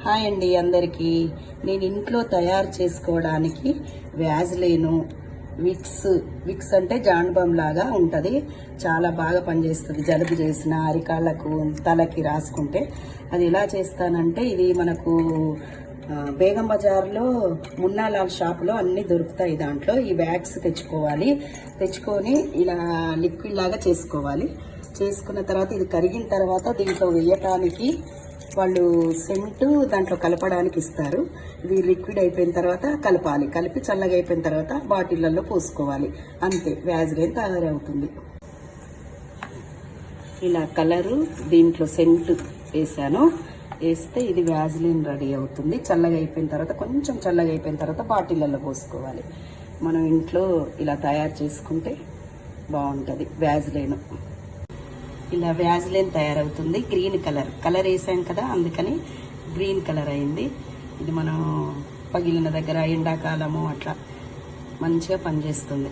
Hi అండి అందరికీ. నేను ఇంట్లో తయారు చేసుకోవడానికి వ్యాజ్లైను విక్స్ అంటే జాండ్బామ్ లాగా ఉంటుంది. చాలా బాగా పనిచేస్తుంది. జలుబు చేసిన అరికాళ్ళకు తలకి రాసుకుంటే. అది ఎలా చేస్తానంటే, ఇది మనకు బేగం బజార్లో మున్నాలాల్ షాప్లో అన్నీ దొరుకుతాయి. దాంట్లో ఈ వ్యాక్స్ తెచ్చుకొని ఇలా లిక్విడ్ లాగా చేసుకోవాలి. చేసుకున్న తర్వాత ఇది కరిగిన తర్వాత దీంట్లో వేయటానికి వాళ్ళు సెంటు దాంట్లో కలపడానికి ఇస్తారు. ఇది లిక్విడ్ అయిపోయిన తర్వాత కలిపి చల్లగా అయిపోయిన తర్వాత బాటిళ్లలో పోసుకోవాలి. అంతే, వ్యాజ్లైన్ తయారవుతుంది. ఇలా కలరు దీంట్లో సెంటు వేస్తే ఇది వ్యాజ్లైన్ రెడీ అవుతుంది. కొంచెం చల్లగా అయిపోయిన తర్వాత బాటిళ్లలో పోసుకోవాలి. మనం ఇంట్లో ఇలా తయారు చేసుకుంటే బాగుంటుంది వ్యాజ్లైన్. ఇలా వ్యాజ్లైన్ తయారవుతుంది. గ్రీన్ కలర్ వేసాం కదా, అందుకని గ్రీన్ కలర్ అయింది. ఇది మనం పగిలిన దగ్గర ఎండాకాలము అట్లా మంచిగా పనిచేస్తుంది.